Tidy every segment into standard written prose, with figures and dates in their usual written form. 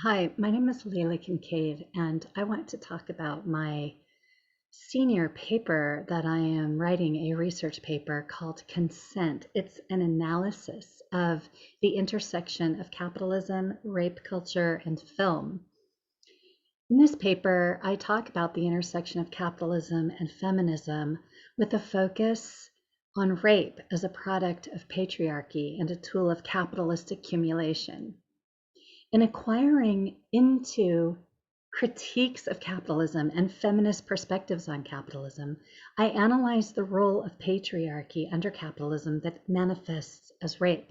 Hi, my name is Leila Kincaid, and I want to talk about my senior paper that I am writing, a research paper called Consent. It's an analysis of the intersection of capitalism, rape culture, and film. In this paper, I talk about the intersection of capitalism and feminism with a focus on rape as a product of patriarchy and a tool of capitalist accumulation. In acquiring into critiques of capitalism and feminist perspectives on capitalism, I analyze the role of patriarchy under capitalism that manifests as rape.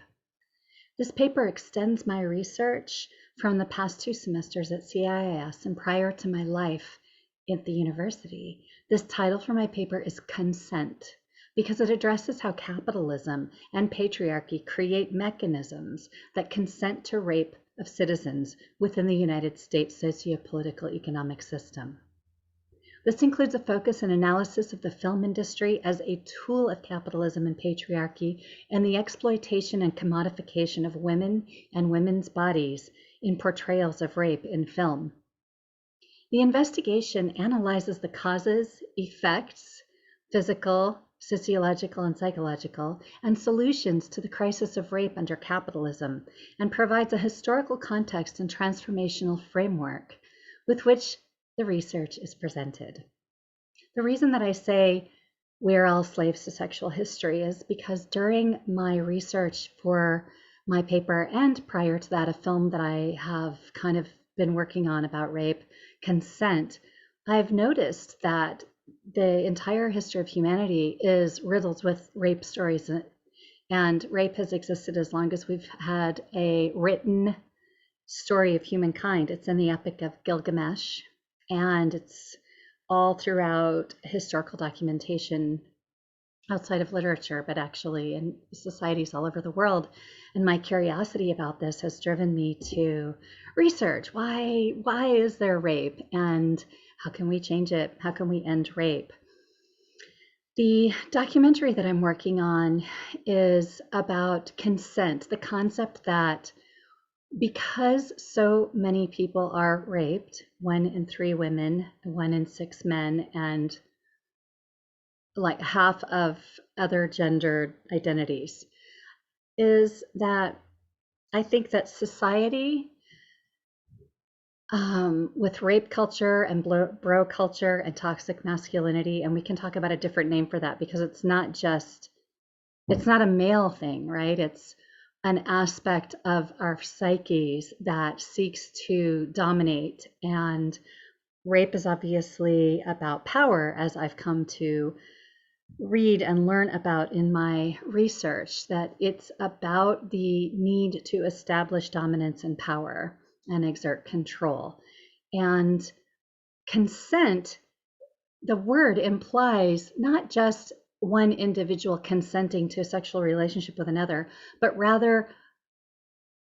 This paper extends my research from the past 2 semesters at CIIS and prior to my life at the university. This title for my paper is Consent, because it addresses how capitalism and patriarchy create mechanisms that consent to rape of citizens within the United States socio-political economic system. This includes a focus and analysis of the film industry as a tool of capitalism and patriarchy and the exploitation and commodification of women and women's bodies in portrayals of rape in film. The investigation analyzes the causes, effects, physical, sociological, and psychological, and solutions to the crisis of rape under capitalism, and provides a historical context and transformational framework with which the research is presented. The reason that I say we're all slaves to sexual history is because during my research for my paper and prior to that, a film that I have kind of been working on about rape, Consent, I've noticed that the entire history of humanity is riddled with rape stories, and rape has existed as long as we've had a written story of humankind. It's in the Epic of Gilgamesh, and it's all throughout historical documentation outside of literature, but actually in societies all over the world. And my curiosity about this has driven me to research why is there rape, and how can we change it? How can we end rape? The documentary that I'm working on is about consent, the concept that because so many people are raped, 1 in 3 women, 1 in 6 men, and like half of other gendered identities, is that I think that society, with rape culture and bro culture and toxic masculinity, and we can talk about a different name for that because it's not a male thing, right? It's an aspect of our psyches that seeks to dominate. And rape is obviously about power, as I've come to read and learn about in my research, that it's about the need to establish dominance and power and exert control. And consent, the word implies not just one individual consenting to a sexual relationship with another, but rather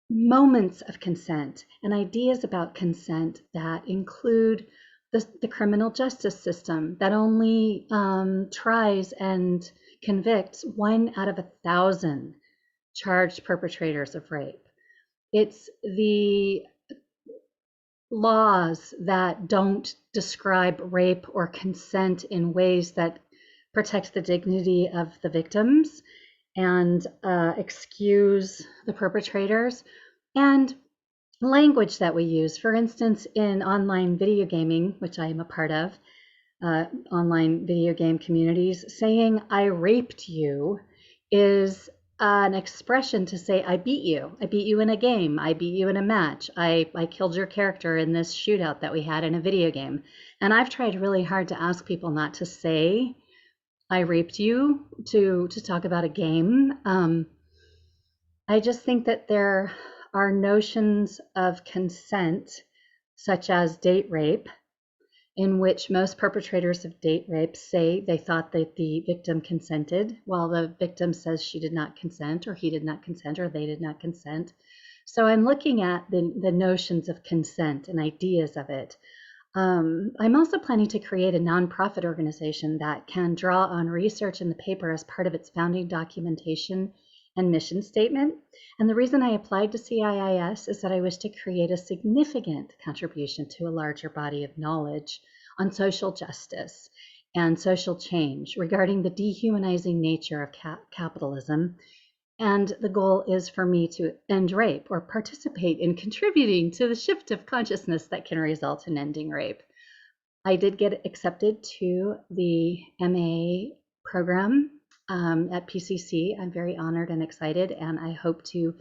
moments of consent and ideas about consent that include the criminal justice system that only tries and convicts 1 out of 1,000 charged perpetrators of rape. It's the laws that don't describe rape or consent in ways that protect the dignity of the victims and excuse the perpetrators, and language that we use. For instance, in online video gaming, which I am a part of, online video game communities, saying I raped you is an expression to say I beat you. I beat you in a game. I beat you in a match. I killed your character in this shootout that we had in a video game. And I've tried really hard to ask people not to say I raped you to talk about a game. I just think that there are notions of consent, such as date rape, in which most perpetrators of date rape say they thought that the victim consented, while the victim says she did not consent, or he did not consent, or they did not consent. So I'm looking at the notions of consent and ideas of it. I'm also planning to create a nonprofit organization that can draw on research in the paper as part of its founding documentation and mission statement. And the reason I applied to CIIS is that I wish to create a significant contribution to a larger body of knowledge on social justice and social change regarding the dehumanizing nature of capitalism. And the goal is for me to end rape or participate in contributing to the shift of consciousness that can result in ending rape. I did get accepted to the MA program at PCC. I'm very honored and excited, and I hope to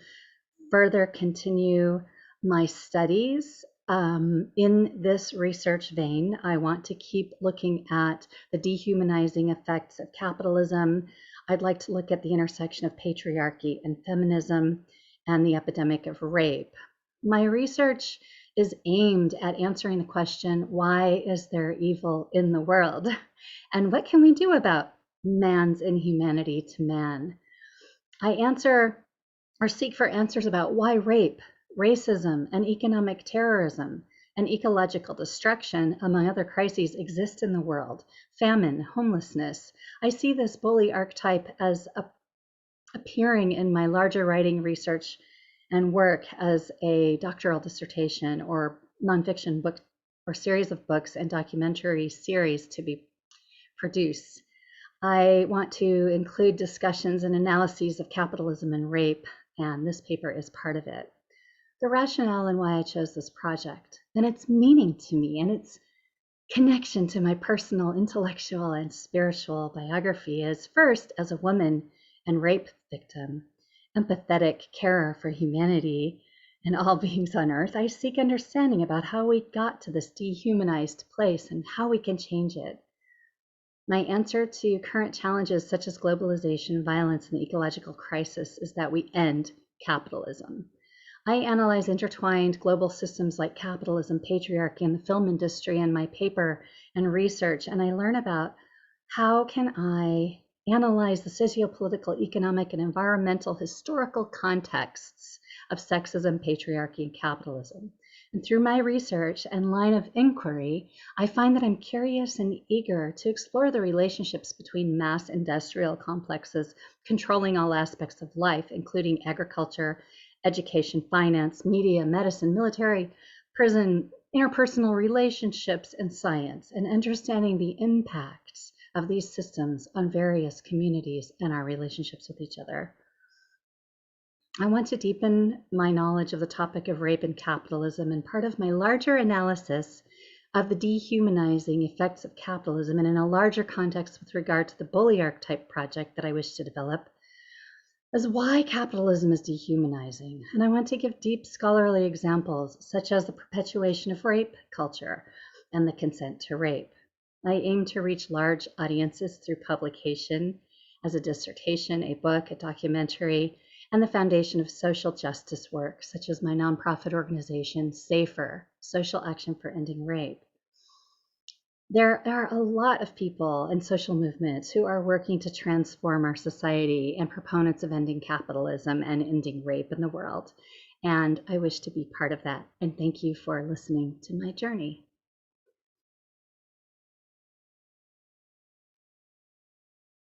further continue my studies in this research vein. I want to keep looking at the dehumanizing effects of capitalism. I'd like to look at the intersection of patriarchy and feminism and the epidemic of rape. My research is aimed at answering the question, why is there evil in the world? And what can we do about man's inhumanity to man? I answer or seek for answers about why rape, racism, and economic terrorism and ecological destruction, among other crises, exist in the world. Famine, homelessness. I see this bully archetype as appearing in my larger writing, research, and work as a doctoral dissertation or nonfiction book or series of books and documentary series to be produced. I want to include discussions and analyses of capitalism and rape, and this paper is part of it. The rationale and why I chose this project and its meaning to me and its connection to my personal, intellectual, and spiritual biography is first, as a woman and rape victim, empathetic carer for humanity and all beings on earth, I seek understanding about how we got to this dehumanized place and how we can change it. My answer to current challenges such as globalization, violence, and the ecological crisis is that we end capitalism. I analyze intertwined global systems like capitalism, patriarchy, and the film industry in my paper and research, and I learn about how can I analyze the socio-political, economic, and environmental historical contexts of sexism, patriarchy, and capitalism. And through my research and line of inquiry, I find that I'm curious and eager to explore the relationships between mass industrial complexes controlling all aspects of life, including agriculture, education, finance, media, medicine, military, prison, interpersonal relationships, and science, and understanding the impacts of these systems on various communities and our relationships with each other. I want to deepen my knowledge of the topic of rape and capitalism, and part of my larger analysis of the dehumanizing effects of capitalism, and in a larger context with regard to the bully archetype project that I wish to develop, is why capitalism is dehumanizing. And I want to give deep scholarly examples, such as the perpetuation of rape culture and the consent to rape. I aim to reach large audiences through publication as a dissertation, a book, a documentary, and the foundation of social justice work, such as my nonprofit organization, SAFER, Social Action for Ending Rape. There are a lot of people and social movements who are working to transform our society and proponents of ending capitalism and ending rape in the world. And I wish to be part of that. And thank you for listening to my journey.